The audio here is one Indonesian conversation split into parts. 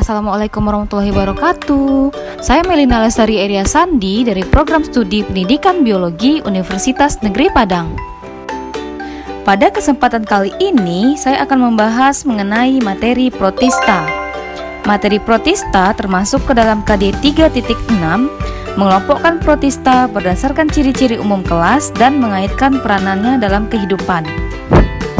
Assalamualaikum warahmatullahi wabarakatuh. Saya Melina Lestari Eria Sandi dari Program Studi Pendidikan Biologi Universitas Negeri Padang. Pada kesempatan kali ini, saya akan membahas mengenai materi protista. Materi protista termasuk ke dalam KD 3.6, mengelompokkan protista berdasarkan ciri-ciri umum kelas dan mengaitkan peranannya dalam kehidupan.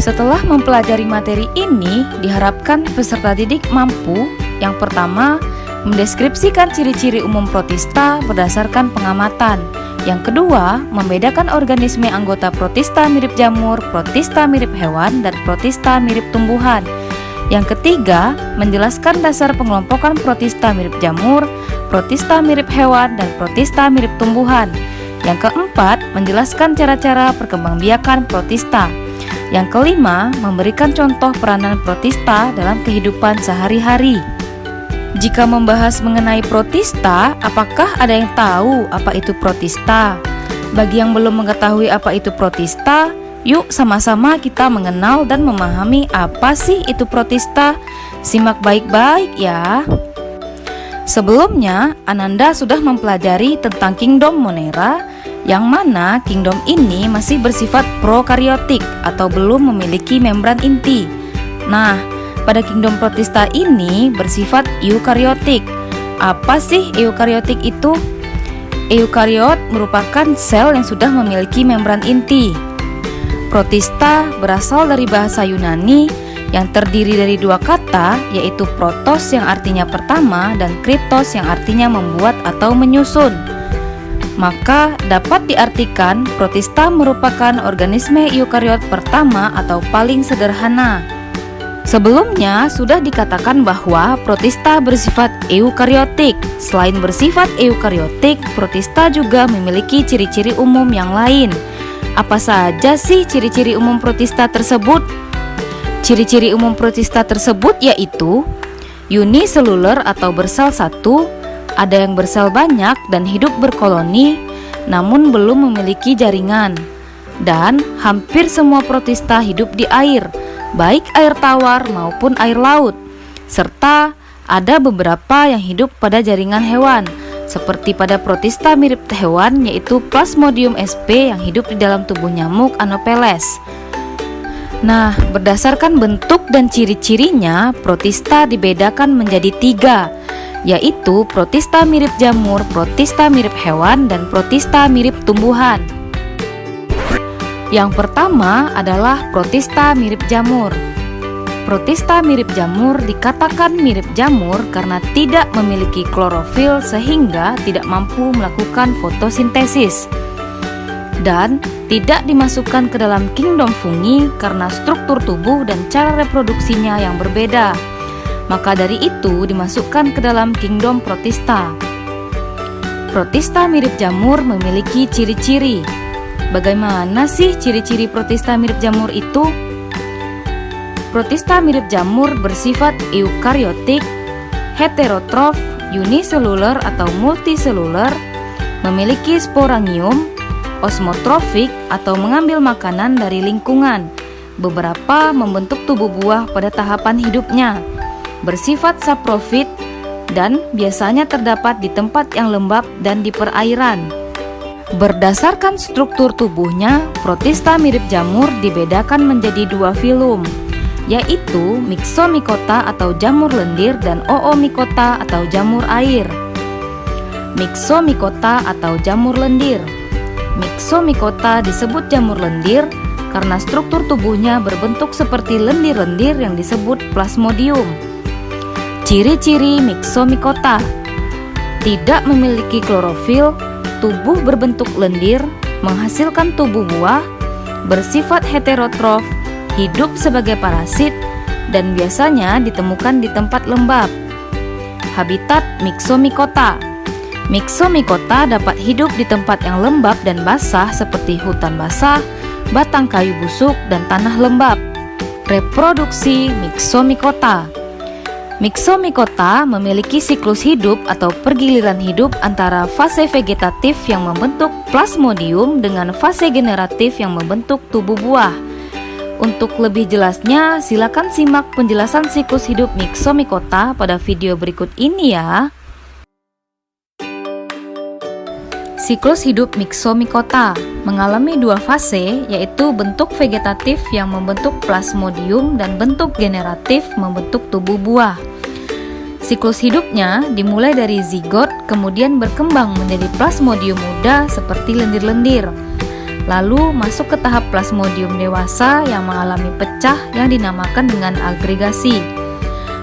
Setelah mempelajari materi ini, diharapkan peserta didik mampu yang pertama, mendeskripsikan ciri-ciri umum protista berdasarkan pengamatan. Yang kedua, membedakan organisme anggota protista mirip jamur, protista mirip hewan, dan protista mirip tumbuhan. Yang ketiga, menjelaskan dasar pengelompokan protista mirip jamur, protista mirip hewan, dan protista mirip tumbuhan. Yang keempat, menjelaskan cara-cara perkembangbiakan protista. Yang kelima, memberikan contoh peranan protista dalam kehidupan sehari-hari. Jika membahas mengenai protista, apakah ada yang tahu apa itu protista? Bagi yang belum mengetahui apa itu protista, yuk sama-sama kita mengenal dan memahami apa sih itu protista. Simak baik-baik ya. Sebelumnya, Ananda sudah mempelajari tentang kingdom Monera, yang mana kingdom ini masih bersifat prokariotik atau belum memiliki membran inti. Nah, pada kingdom protista ini bersifat eukariotik. Apa sih eukariotik itu? Eukariot merupakan sel yang sudah memiliki membran inti. Protista berasal dari bahasa Yunani yang terdiri dari dua kata, yaitu protos yang artinya pertama dan kritos yang artinya membuat atau menyusun. Maka dapat diartikan protista merupakan organisme eukariot pertama atau paling sederhana. Sebelumnya sudah dikatakan bahwa protista bersifat eukariotik. Selain bersifat eukariotik, protista juga memiliki ciri-ciri umum yang lain. Apa saja sih ciri-ciri umum protista tersebut? Ciri-ciri umum protista tersebut yaitu uniseluler atau bersel satu, ada yang bersel banyak dan hidup berkoloni, namun belum memiliki jaringan. Dan hampir semua protista hidup di air, baik air tawar maupun air laut. Serta ada beberapa yang hidup pada jaringan hewan, seperti pada protista mirip hewan yaitu Plasmodium sp yang hidup di dalam tubuh nyamuk Anopheles. Nah, berdasarkan bentuk dan ciri-cirinya, protista dibedakan menjadi 3, yaitu protista mirip jamur, protista mirip hewan, dan protista mirip tumbuhan. Yang pertama adalah protista mirip jamur. Protista mirip jamur dikatakan mirip jamur karena tidak memiliki klorofil sehingga tidak mampu melakukan fotosintesis dan tidak dimasukkan ke dalam kingdom fungi karena struktur tubuh dan cara reproduksinya yang berbeda. Maka dari itu dimasukkan ke dalam kingdom protista. Protista mirip jamur memiliki ciri-ciri. Bagaimana sih ciri-ciri protista mirip jamur itu? Protista mirip jamur bersifat eukariotik, heterotrof, uniseluler atau multiseluler, memiliki sporangium, osmotrofik atau mengambil makanan dari lingkungan. Beberapa membentuk tubuh buah pada tahapan hidupnya, bersifat saprofit dan biasanya terdapat di tempat yang lembab dan di perairan. Berdasarkan struktur tubuhnya, protista mirip jamur dibedakan menjadi 2 filum, yaitu Myxomycota atau jamur lendir dan Oomycota atau jamur air. Myxomycota atau jamur lendir. Myxomycota disebut jamur lendir karena struktur tubuhnya berbentuk seperti lendir-lendir yang disebut plasmodium. Ciri-ciri Myxomycota: tidak memiliki klorofil, tubuh berbentuk lendir, menghasilkan tubuh buah, bersifat heterotrof, hidup sebagai parasit, dan biasanya ditemukan di tempat lembab. Habitat Myxomycota: Myxomycota dapat hidup di tempat yang lembab dan basah seperti hutan basah, batang kayu busuk, dan tanah lembab. Reproduksi Myxomycota: Myxomycota memiliki siklus hidup atau pergiliran hidup antara fase vegetatif yang membentuk plasmodium dengan fase generatif yang membentuk tubuh buah. Untuk lebih jelasnya, silakan simak penjelasan siklus hidup Myxomycota pada video berikut ini ya. Siklus hidup Myxomycota mengalami dua fase, yaitu bentuk vegetatif yang membentuk plasmodium dan bentuk generatif membentuk tubuh buah. Siklus hidupnya dimulai dari zigot, kemudian berkembang menjadi plasmodium muda seperti lendir-lendir. Lalu masuk ke tahap plasmodium dewasa yang mengalami pecah yang dinamakan dengan agregasi,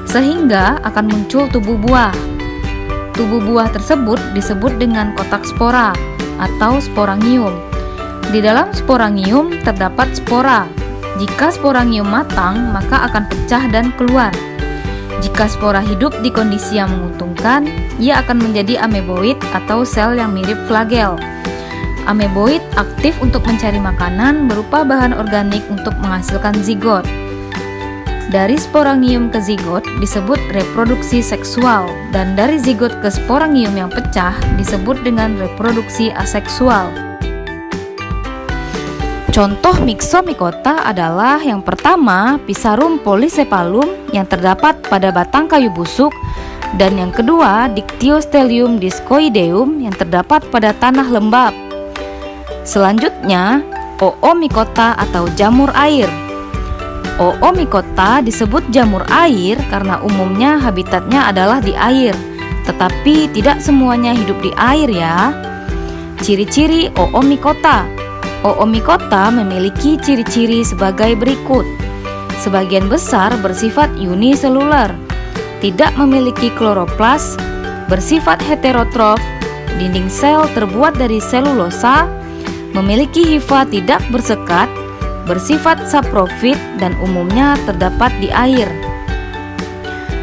sehingga akan muncul tubuh buah. Tubuh buah tersebut disebut dengan kotak spora atau sporangium. Di dalam sporangium terdapat spora. Jika sporangium matang, maka akan pecah dan keluar. Jika spora hidup di kondisi yang menguntungkan, ia akan menjadi ameboid atau sel yang mirip flagel. Ameboid aktif untuk mencari makanan berupa bahan organik untuk menghasilkan zigot. Dari sporangium ke zigot disebut reproduksi seksual, dan dari zigot ke sporangium yang pecah disebut dengan reproduksi aseksual. Contoh Myxomycota adalah yang pertama Pisarum polycephalum yang terdapat pada batang kayu busuk, dan yang kedua Dictyostelium discoideum yang terdapat pada tanah lembab. Selanjutnya Oomycota atau jamur air. Oomycota disebut jamur air karena umumnya habitatnya adalah di air, tetapi tidak semuanya hidup di air ya. Ciri-ciri Oomycota. Oomycota memiliki ciri-ciri sebagai berikut. Sebagian besar bersifat uniseluler, tidak memiliki kloroplas, bersifat heterotrof, dinding sel terbuat dari selulosa, memiliki hifa tidak bersekat, bersifat saprofit dan umumnya terdapat di air.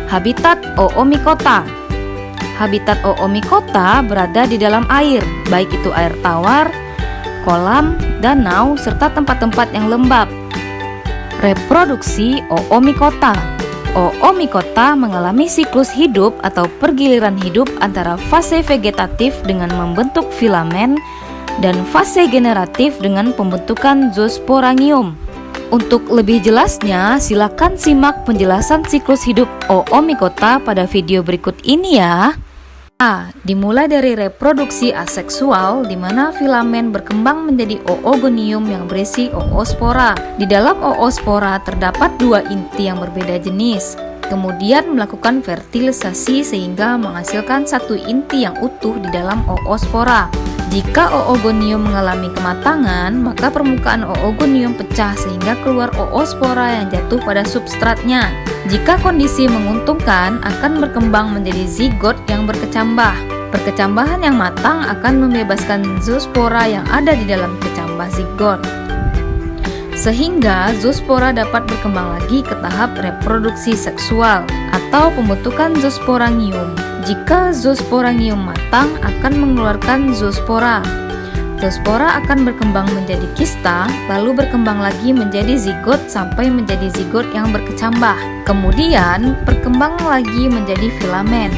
Habitat Oomycota. Habitat Oomycota berada di dalam air, baik itu air tawar, kolam, danau, serta tempat-tempat yang lembab. Reproduksi Oomycota. Oomycota mengalami siklus hidup atau pergiliran hidup antara fase vegetatif dengan membentuk filamen dan fase generatif dengan pembentukan zoosporangium. Untuk lebih jelasnya, silakan simak penjelasan siklus hidup Oomycota pada video berikut ini ya. Dimulai dari reproduksi aseksual, di mana filamen berkembang menjadi oogonium yang berisi oospora. Di dalam oospora terdapat dua inti yang berbeda jenis. Kemudian melakukan fertilisasi sehingga menghasilkan satu inti yang utuh di dalam oospora. Jika oogonium mengalami kematangan, maka permukaan oogonium pecah sehingga keluar oospora yang jatuh pada substratnya. Jika kondisi menguntungkan, akan berkembang menjadi zigot yang berkecambah. Perkecambahan yang matang akan membebaskan zoospora yang ada di dalam kecambah zigot, sehingga zoospora dapat berkembang lagi ke tahap reproduksi seksual atau pembentukan zoosporangium. Jika zoosporangium matang, akan mengeluarkan zoospora. Zoospora akan berkembang menjadi kista, lalu berkembang lagi menjadi zigot sampai menjadi zigot yang berkecambah. Kemudian berkembang lagi menjadi filamen.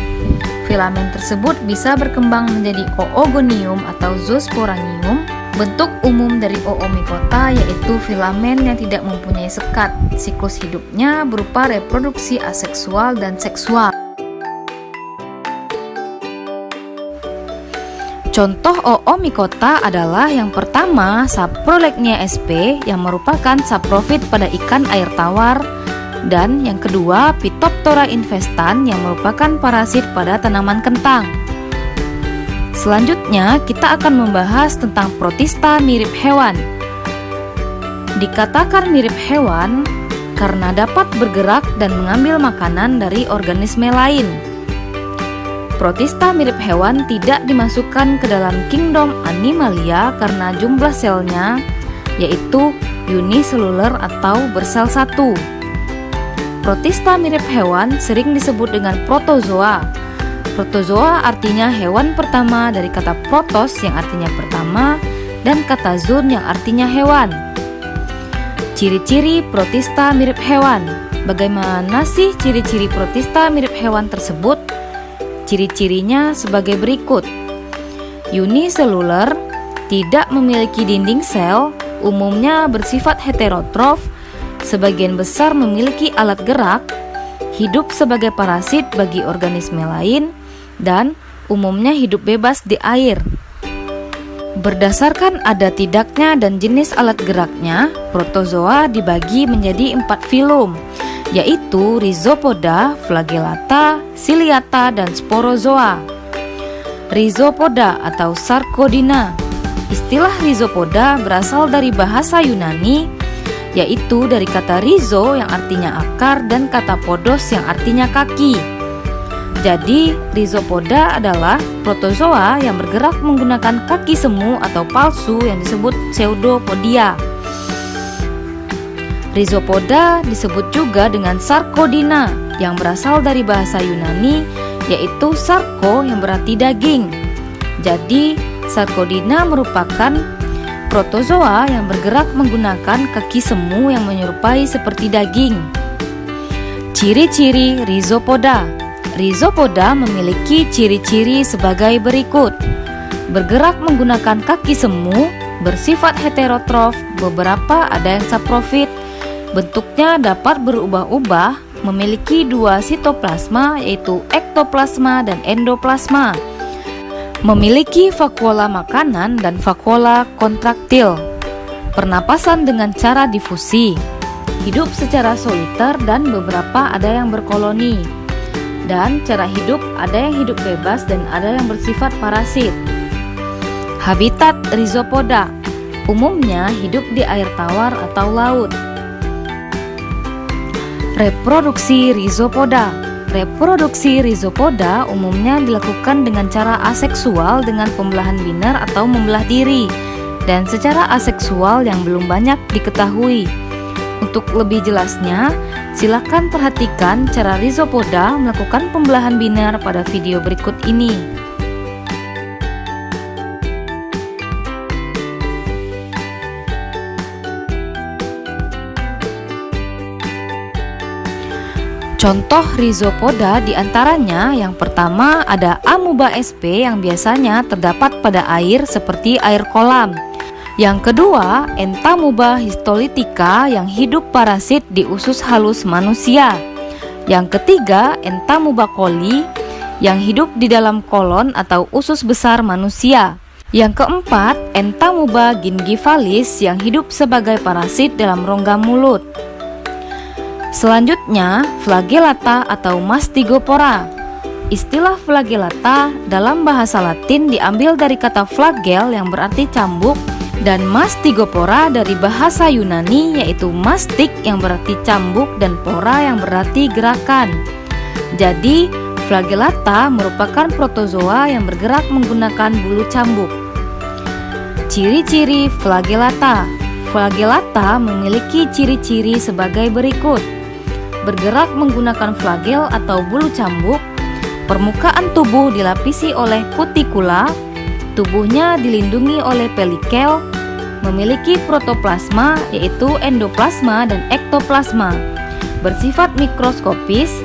Filamen tersebut bisa berkembang menjadi oogonium atau zoosporangium. Bentuk umum dari Oomycota yaitu filamen yang tidak mempunyai sekat. Siklus hidupnya berupa reproduksi aseksual dan seksual. Contoh Oomycota adalah yang pertama Saprolegnia sp yang merupakan saprofit pada ikan air tawar, dan yang kedua Phytophthora infestan yang merupakan parasit pada tanaman kentang. Selanjutnya kita akan membahas tentang protista mirip hewan. Dikatakan mirip hewan karena dapat bergerak dan mengambil makanan dari organisme lain. Protista mirip hewan tidak dimasukkan ke dalam kingdom Animalia karena jumlah selnya yaitu uniseluler atau bersel satu. Protista mirip hewan sering disebut dengan protozoa. Protozoa artinya hewan pertama dari kata protos yang artinya pertama dan kata zoon yang artinya hewan. Ciri-ciri protista mirip hewan. Bagaimana sih ciri-ciri protista mirip hewan tersebut? Ciri-cirinya sebagai berikut. Uniseluler, tidak memiliki dinding sel, umumnya bersifat heterotrof, sebagian besar memiliki alat gerak, hidup sebagai parasit bagi organisme lain, dan umumnya hidup bebas di air. Berdasarkan ada tidaknya dan jenis alat geraknya, protozoa dibagi menjadi 4 filum, yaitu Rhizopoda, Flagellata, Ciliata, dan Sporozoa. Rhizopoda atau Sarcodina. Istilah Rhizopoda berasal dari bahasa Yunani, yaitu dari kata rhizo yang artinya akar dan kata podos yang artinya kaki. Jadi, Rhizopoda adalah protozoa yang bergerak menggunakan kaki semu atau palsu yang disebut pseudopodia. Rhizopoda disebut juga dengan Sarcodina yang berasal dari bahasa Yunani, yaitu sarko yang berarti daging. Jadi, Sarcodina merupakan protozoa yang bergerak menggunakan kaki semu yang menyerupai seperti daging. Ciri-ciri Rhizopoda. Rhizopoda memiliki ciri-ciri sebagai berikut. Bergerak menggunakan kaki semu, bersifat heterotrof, beberapa ada yang saprofit. Bentuknya dapat berubah-ubah, memiliki 2 sitoplasma yaitu ektoplasma dan endoplasma. Memiliki vakuola makanan dan vakuola kontraktil. Pernapasan dengan cara difusi. Hidup secara soliter dan beberapa ada yang berkoloni. Dan cara hidup ada yang hidup bebas dan ada yang bersifat parasit. Habitat Rhizopoda umumnya hidup di air tawar atau laut. Reproduksi Rhizopoda. Reproduksi Rhizopoda umumnya dilakukan dengan cara aseksual dengan pembelahan biner atau membelah diri, dan secara aseksual yang belum banyak diketahui. Untuk lebih jelasnya, silakan perhatikan cara Rhizopoda melakukan pembelahan biner pada video berikut ini. Contoh Rhizopoda diantaranya yang pertama ada Amoeba sp yang biasanya terdapat pada air seperti air kolam. Yang kedua, Entamoeba histolytica yang hidup parasit di usus halus manusia. Yang ketiga, Entamoeba coli yang hidup di dalam kolon atau usus besar manusia. Yang keempat, Entamoeba gingivalis yang hidup sebagai parasit dalam rongga mulut. Selanjutnya, Flagellata atau Mastigopora. Istilah Flagellata dalam bahasa Latin diambil dari kata flagel yang berarti cambuk, dan Mastigopora dari bahasa Yunani yaitu mastik yang berarti cambuk dan pora yang berarti gerakan. Jadi, Flagellata merupakan protozoa yang bergerak menggunakan bulu cambuk. Ciri-ciri Flagellata. Flagellata memiliki ciri-ciri sebagai berikut. Bergerak menggunakan flagel atau bulu cambuk. Permukaan tubuh dilapisi oleh kutikula. Tubuhnya dilindungi oleh pelikel, memiliki protoplasma yaitu endoplasma dan ektoplasma, bersifat mikroskopis,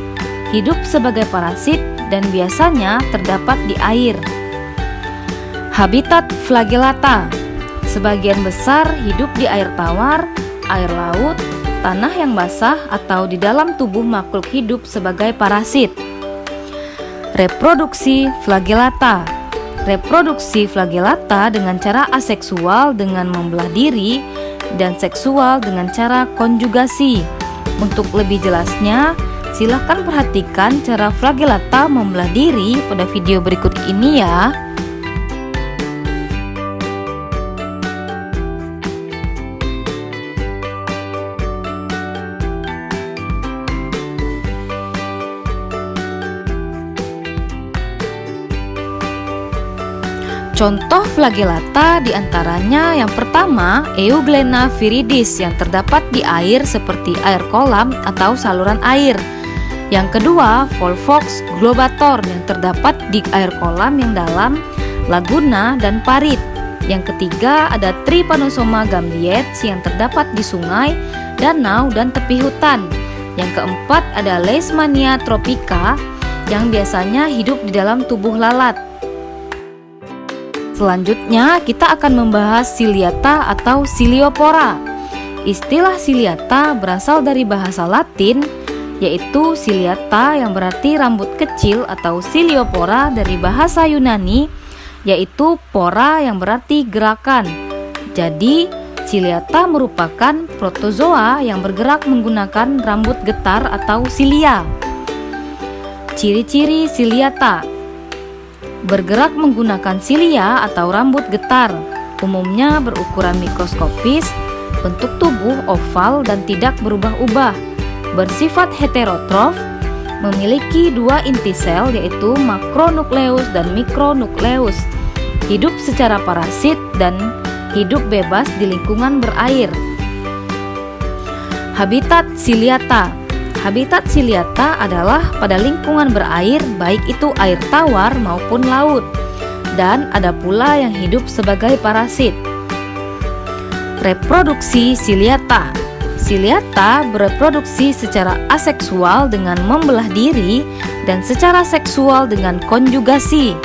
hidup sebagai parasit dan biasanya terdapat di air. Habitat Flagellata. Sebagian besar hidup di air tawar, air laut, tanah yang basah atau di dalam tubuh makhluk hidup sebagai parasit. Reproduksi Flagellata. Reproduksi Flagellata dengan cara aseksual dengan membelah diri dan seksual dengan cara konjugasi. Untuk lebih jelasnya, silakan perhatikan cara Flagellata membelah diri pada video berikut ini ya. Contoh Flagellata diantaranya yang pertama Euglena viridis yang terdapat di air seperti air kolam atau saluran air. Yang kedua Volvox globator yang terdapat di air kolam yang dalam, laguna, dan parit. Yang ketiga ada Trypanosoma gambiets yang terdapat di sungai, danau, dan tepi hutan. Yang keempat ada Leishmania tropica yang biasanya hidup di dalam tubuh lalat. Selanjutnya kita akan membahas Ciliata atau Ciliopora. Istilah ciliata berasal dari bahasa Latin, yaitu ciliata yang berarti rambut kecil, atau ciliopora dari bahasa Yunani, yaitu pora yang berarti gerakan. Jadi, ciliata merupakan protozoa yang bergerak menggunakan rambut getar atau silia. Ciri-ciri ciliata: bergerak menggunakan silia atau rambut getar, umumnya berukuran mikroskopis, bentuk tubuh oval dan tidak berubah-ubah, bersifat heterotrof, memiliki dua inti sel yaitu makronukleus dan mikronukleus, hidup secara parasit dan hidup bebas di lingkungan berair. Habitat ciliata. Habitat ciliata adalah pada lingkungan berair, baik itu air tawar maupun laut, dan ada pula yang hidup sebagai parasit. Reproduksi ciliata. Ciliata bereproduksi secara aseksual dengan membelah diri dan secara seksual dengan konjugasi.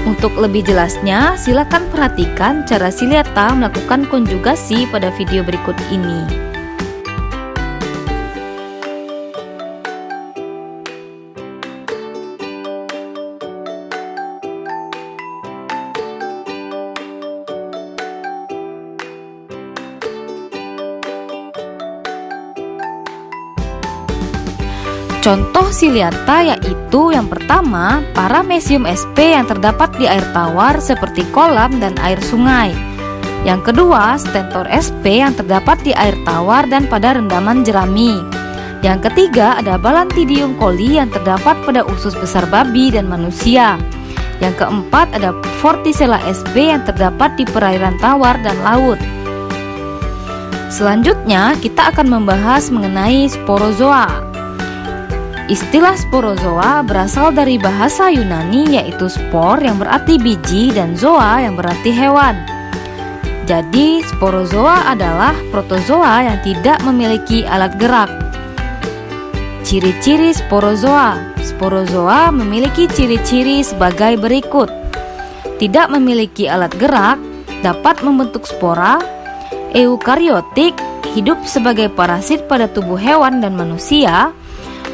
Untuk lebih jelasnya, silakan perhatikan cara ciliata melakukan konjugasi pada video berikut ini. Contoh ciliata yaitu yang pertama, Paramecium sp yang terdapat di air tawar seperti kolam dan air sungai. Yang kedua, Stentor sp yang terdapat di air tawar dan pada rendaman jerami. Yang ketiga, ada Balantidium coli yang terdapat pada usus besar babi dan manusia. Yang keempat, ada Vorticella sp yang terdapat di perairan tawar dan laut. Selanjutnya, kita akan membahas mengenai sporozoa. Istilah sporozoa berasal dari bahasa Yunani, yaitu spor yang berarti biji dan zoa yang berarti hewan. Jadi, sporozoa adalah protozoa yang tidak memiliki alat gerak. Ciri-ciri sporozoa. Sporozoa memiliki ciri-ciri sebagai berikut: tidak memiliki alat gerak, dapat membentuk spora, eukariotik, hidup sebagai parasit pada tubuh hewan dan manusia.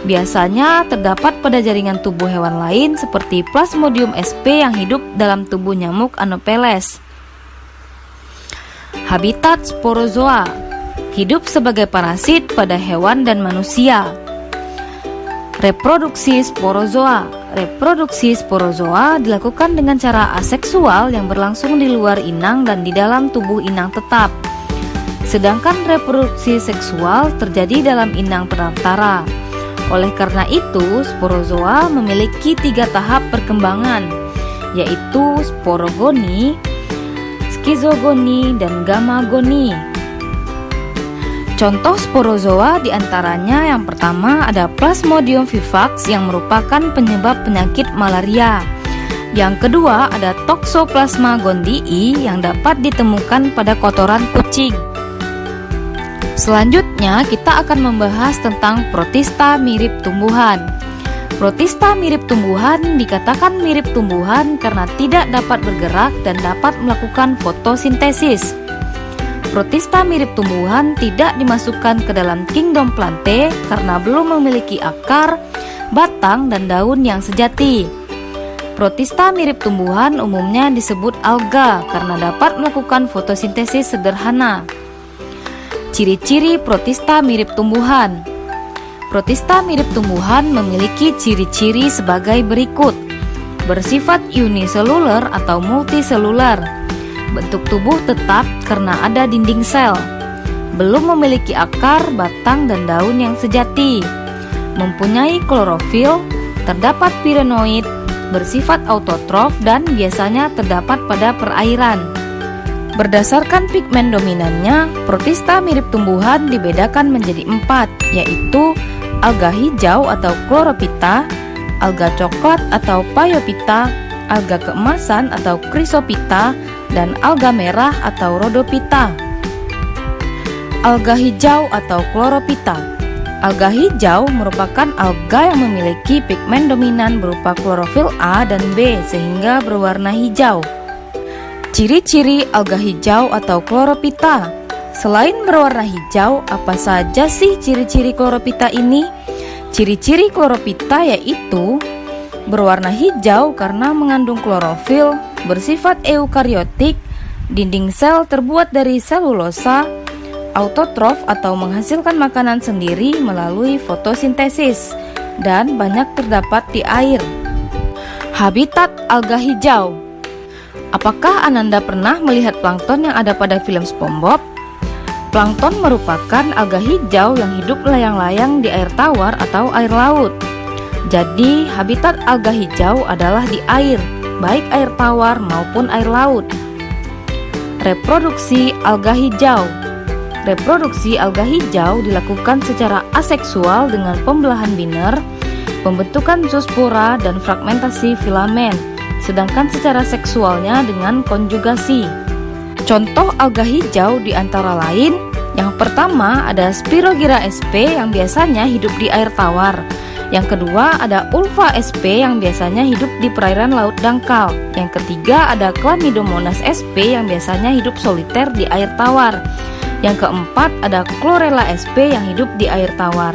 Biasanya terdapat pada jaringan tubuh hewan lain seperti Plasmodium sp yang hidup dalam tubuh nyamuk Anopheles. Habitat sporozoa: hidup sebagai parasit pada hewan dan manusia. Reproduksi sporozoa. Reproduksi sporozoa dilakukan dengan cara aseksual yang berlangsung di luar inang dan di dalam tubuh inang tetap. Sedangkan reproduksi seksual terjadi dalam inang pendaftaran. Oleh karena itu, sporozoa memiliki 3 tahap perkembangan, yaitu sporogoni, skizogoni, dan gamagoni. Contoh sporozoa diantaranya yang pertama ada Plasmodium vivax yang merupakan penyebab penyakit malaria. Yang kedua ada Toxoplasma gondii yang dapat ditemukan pada kotoran kucing. Selanjutnya kita akan membahas tentang protista mirip tumbuhan. Protista mirip tumbuhan dikatakan mirip tumbuhan karena tidak dapat bergerak dan dapat melakukan fotosintesis. Protista mirip tumbuhan tidak dimasukkan ke dalam kingdom Plantae karena belum memiliki akar, batang, dan daun yang sejati. Protista mirip tumbuhan umumnya disebut alga karena dapat melakukan fotosintesis sederhana. Ciri-ciri protista mirip tumbuhan. Protista mirip tumbuhan memiliki ciri-ciri sebagai berikut: bersifat uniseluler atau multiseluler, bentuk tubuh tetap karena ada dinding sel, belum memiliki akar, batang, dan daun yang sejati, mempunyai klorofil, terdapat pirenoid, bersifat autotrof, dan biasanya terdapat pada perairan. Berdasarkan pigmen dominannya, protista mirip tumbuhan dibedakan menjadi 4, yaitu alga hijau atau chlorophyta, alga coklat atau phaeophyta, alga keemasan atau chrysophyta, dan alga merah atau rhodophyta. Alga hijau atau chlorophyta. Alga hijau merupakan alga yang memiliki pigmen dominan berupa klorofil A dan B sehingga berwarna hijau. Ciri-ciri alga hijau atau chlorophyta. Selain berwarna hijau, apa saja sih ciri-ciri kloropita ini? Ciri-ciri kloropita yaitu berwarna hijau karena mengandung klorofil, bersifat eukariotik, dinding sel terbuat dari selulosa, autotrof atau menghasilkan makanan sendiri melalui fotosintesis, dan banyak terdapat di air. Habitat alga hijau. Apakah Ananda pernah melihat plankton yang ada pada film SpongeBob? Plankton merupakan alga hijau yang hidup layang-layang di air tawar atau air laut. Jadi, habitat alga hijau adalah di air, baik air tawar maupun air laut. Reproduksi alga hijau. Reproduksi alga hijau dilakukan secara aseksual dengan pembelahan biner, pembentukan zoospora dan fragmentasi filamen, sedangkan secara seksualnya dengan konjugasi. Contoh alga hijau di antara lain, yang pertama ada Spirogyra sp yang biasanya hidup di air tawar. Yang kedua ada Ulva sp yang biasanya hidup di perairan laut dangkal. Yang ketiga ada Chlamydomonas sp yang biasanya hidup soliter di air tawar. Yang keempat ada Chlorella sp yang hidup di air tawar.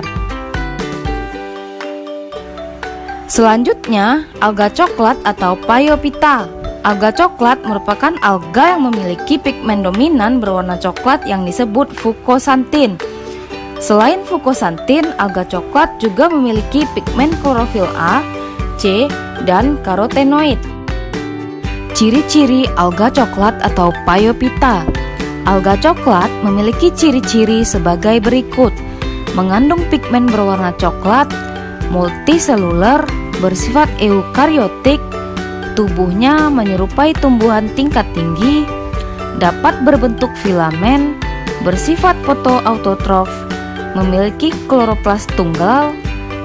Selanjutnya, alga coklat atau Phaeophyta. Alga coklat merupakan alga yang memiliki pigmen dominan berwarna coklat yang disebut fukosantin. Selain fukosantin, alga coklat juga memiliki pigmen klorofil A, C, dan karotenoid. Ciri-ciri alga coklat atau Phaeophyta. Alga coklat memiliki ciri-ciri sebagai berikut: mengandung pigmen berwarna coklat, multiseluler, bersifat eukariotik, tubuhnya menyerupai tumbuhan tingkat tinggi, dapat berbentuk filamen, bersifat fotoautotrof, memiliki kloroplas tunggal,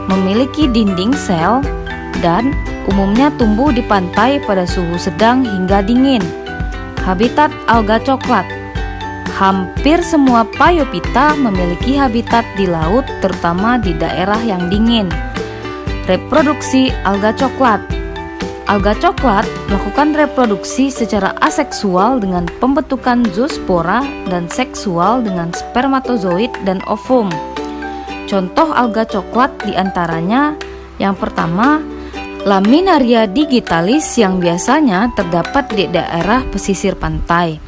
memiliki dinding sel, dan umumnya tumbuh di pantai pada suhu sedang hingga dingin. Habitat alga coklat. Hampir semua Phaeophyta memiliki habitat di laut, terutama di daerah yang dingin. Reproduksi alga coklat. Alga coklat melakukan reproduksi secara aseksual dengan pembentukan zoospora dan seksual dengan spermatozoid dan ovum. Contoh alga coklat diantaranya yang pertama, Laminaria digitalis yang biasanya terdapat di daerah pesisir pantai.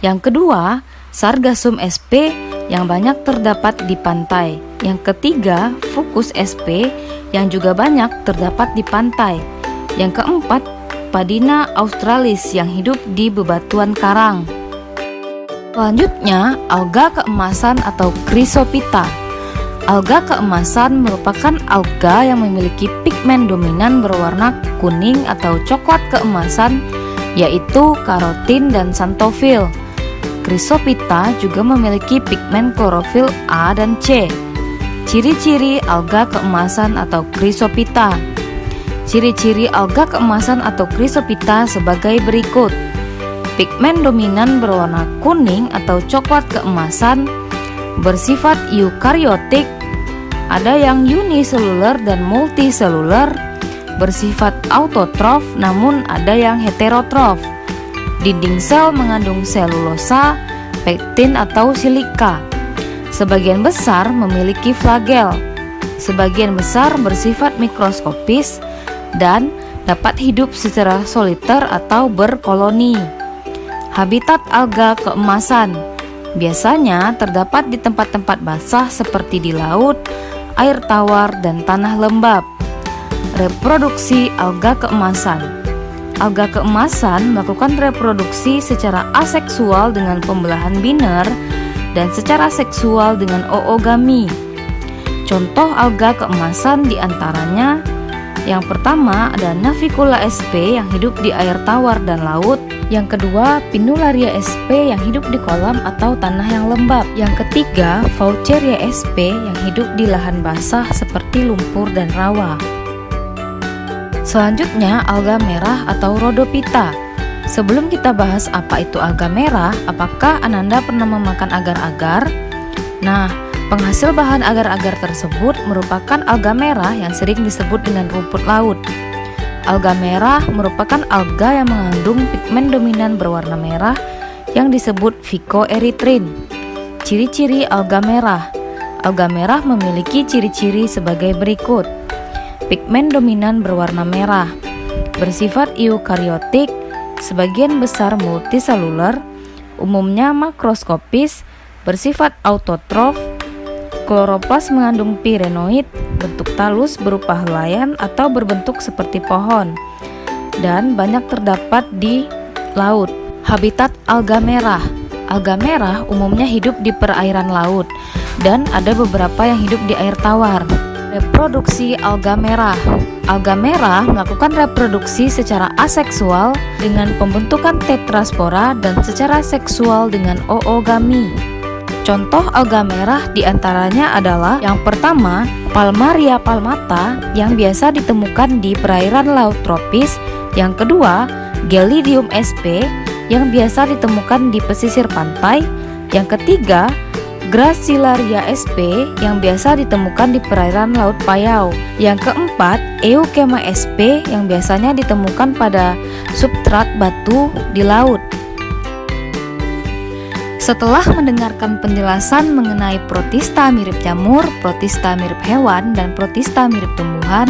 Yang kedua, Sargassum sp yang banyak terdapat di pantai. Yang ketiga, Fucus sp yang juga banyak terdapat di pantai. Yang keempat, Padina australis yang hidup di bebatuan karang. Selanjutnya, alga keemasan atau Chrysophyta. Alga keemasan merupakan alga yang memiliki pigmen dominan berwarna kuning atau coklat keemasan, yaitu karotin dan xanthofil. Chrysophyta juga memiliki pigmen klorofil A dan C. Ciri-ciri alga keemasan atau Chrysophyta. Ciri-ciri alga keemasan atau Chrysophyta sebagai berikut: pigmen dominan berwarna kuning atau coklat keemasan, bersifat eukariotik, ada yang uniseluler dan multiseluler, bersifat autotrof namun ada yang heterotrof. Dinding sel mengandung selulosa, pektin atau silika. Sebagian besar memiliki flagel. Sebagian besar bersifat mikroskopis dan dapat hidup secara soliter atau berkoloni. Habitat alga keemasan biasanya terdapat di tempat-tempat basah seperti di laut, air tawar, dan tanah lembab. Reproduksi alga keemasan. Alga keemasan melakukan reproduksi secara aseksual dengan pembelahan biner dan secara seksual dengan oogami. Contoh alga keemasan diantaranya yang pertama ada Navicula sp yang hidup di air tawar dan laut. Yang kedua, Pinularia sp yang hidup di kolam atau tanah yang lembab. Yang ketiga, Vaucheria sp yang hidup di lahan basah seperti lumpur dan rawa. Selanjutnya, alga merah atau Rhodophyta. Sebelum kita bahas apa itu alga merah, apakah Ananda pernah memakan agar-agar? Nah, penghasil bahan agar-agar tersebut merupakan alga merah yang sering disebut dengan rumput laut. Alga merah merupakan alga yang mengandung pigmen dominan berwarna merah yang disebut phycoerythrin. ciri-ciri alga merah. Alga merah memiliki ciri-ciri sebagai berikut. Pigmen dominan berwarna merah, bersifat eukariotik, sebagian besar multiseluler, umumnya makroskopis, bersifat autotrof. Kloroplas mengandung pirenoid, bentuk talus berupa helaian atau berbentuk seperti pohon, dan banyak terdapat di laut. Habitat alga merah. Alga merah umumnya hidup di perairan laut, dan ada beberapa yang hidup di air tawar. Reproduksi alga merah. Alga merah melakukan reproduksi secara aseksual dengan pembentukan tetraspora dan secara seksual dengan oogami. Contoh alga merah diantaranya adalah yang pertama, Palmaria palmata yang biasa ditemukan di perairan laut tropis. Yang kedua, Gelidium sp yang biasa ditemukan di pesisir pantai. Yang ketiga, Gracilaria sp yang biasa ditemukan di perairan laut Payau. Yang keempat, Eukema sp yang biasanya ditemukan pada substrat batu di laut. Setelah mendengarkan penjelasan mengenai protista mirip jamur, protista mirip hewan, dan protista mirip tumbuhan,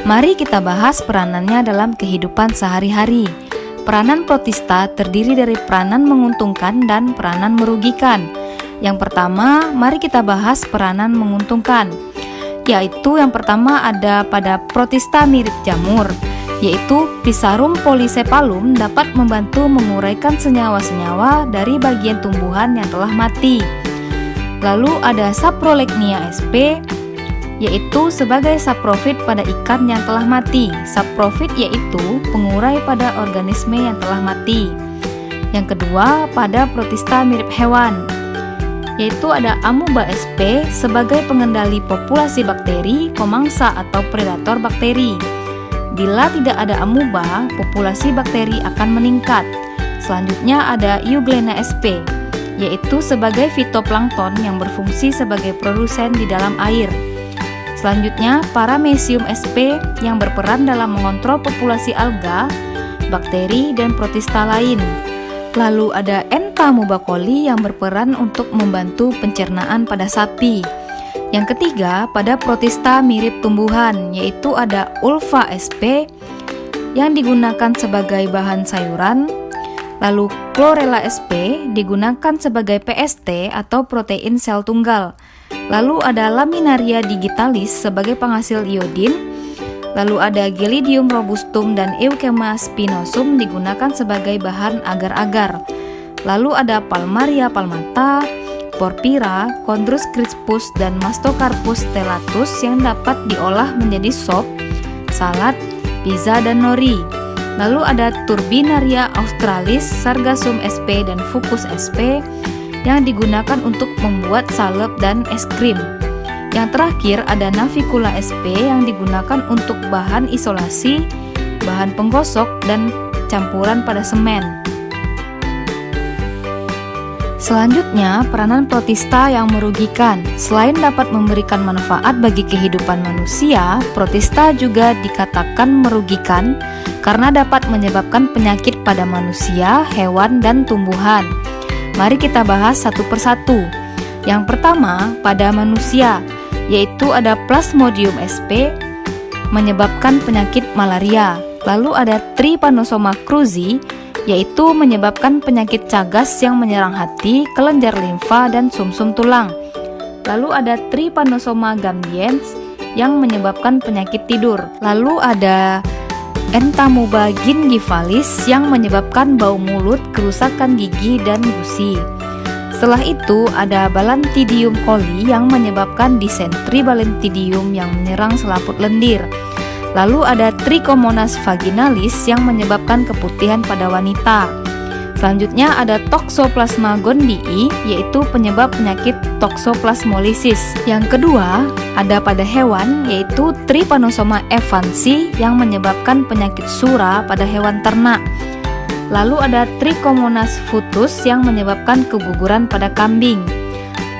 mari kita bahas peranannya dalam kehidupan sehari-hari. Peranan protista terdiri dari peranan menguntungkan dan peranan merugikan. Yang pertama, mari kita bahas peranan menguntungkan, yaitu yang pertama ada pada protista mirip jamur, yaitu Pisarum polycephalum dapat membantu menguraikan senyawa-senyawa dari bagian tumbuhan yang telah mati. Lalu ada Saprolegnia sp, yaitu sebagai saprofit pada ikan yang telah mati. Saprofit yaitu pengurai pada organisme yang telah mati. Yang kedua, pada protista mirip hewan, yaitu ada Amoeba sp sebagai pengendali populasi bakteri, pemangsa atau predator bakteri. Bila tidak ada amoeba, populasi bakteri akan meningkat. Selanjutnya ada Euglena sp, yaitu sebagai fitoplankton yang berfungsi sebagai produsen di dalam air. Selanjutnya, Paramecium sp yang berperan dalam mengontrol populasi alga, bakteri, dan protista lain. Lalu ada Entamoeba coli yang berperan untuk membantu pencernaan pada sapi. Yang ketiga, pada protista mirip tumbuhan, yaitu ada Ulva sp yang digunakan sebagai bahan sayuran. Lalu Chlorella sp digunakan sebagai PST atau protein sel tunggal. Lalu ada Laminaria digitalis sebagai penghasil iodin. Lalu ada Gelidium robustum dan Eukema spinosum digunakan sebagai bahan agar-agar. Lalu ada Palmaria palmata, Porphyra, Chondrus crispus, dan Mastocarpus stellatus yang dapat diolah menjadi sop, salad, pizza, dan nori. Lalu ada Turbinaria australis, Sargassum sp, dan Fucus sp yang digunakan untuk membuat salep dan es krim. Yang terakhir ada Navicula sp yang digunakan untuk bahan isolasi, bahan penggosok, dan campuran pada semen. Selanjutnya, peranan protista yang merugikan. Selain dapat memberikan manfaat bagi kehidupan manusia, protista juga dikatakan merugikan karena dapat menyebabkan penyakit pada manusia, hewan, dan tumbuhan. Mari kita bahas satu persatu. Yang pertama, pada manusia, yaitu ada Plasmodium sp menyebabkan penyakit malaria. Lalu ada Trypanosoma cruzi, yaitu menyebabkan penyakit cagas yang menyerang hati, kelenjar limfa, dan sumsum tulang. Lalu ada Trypanosoma gambiens yang menyebabkan penyakit tidur. Lalu ada Entamoeba gingivalis yang menyebabkan bau mulut, kerusakan gigi, dan gusi. Setelah itu ada Balantidium coli yang menyebabkan disentri Balantidium yang menyerang selaput lendir. Lalu ada Trichomonas vaginalis yang menyebabkan keputihan pada wanita. Selanjutnya ada Toxoplasma gondii, yaitu penyebab penyakit toxoplasmolysis. Yang kedua, ada pada hewan, yaitu Trypanosoma evansi yang menyebabkan penyakit sura pada hewan ternak. Lalu ada Trichomonas futus yang menyebabkan keguguran pada kambing.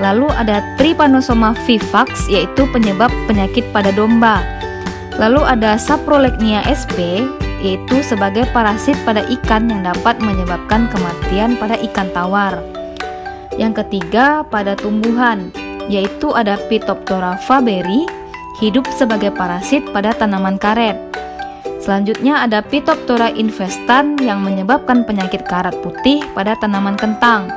Lalu ada Trypanosoma vivax, yaitu penyebab penyakit pada domba. Lalu ada Saprolegnia sp, yaitu sebagai parasit pada ikan yang dapat menyebabkan kematian pada ikan tawar. Yang ketiga, pada tumbuhan, yaitu ada Phytophthora faberi, hidup sebagai parasit pada tanaman karet. Selanjutnya ada Phytophthora infestan yang menyebabkan penyakit karat putih pada tanaman kentang.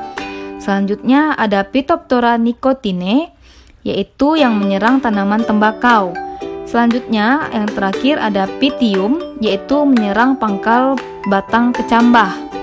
Selanjutnya ada Phytophthora nicotinae, yaitu yang menyerang tanaman tembakau. Selanjutnya yang terakhir ada Pythium, yaitu menyerang pangkal batang kecambah.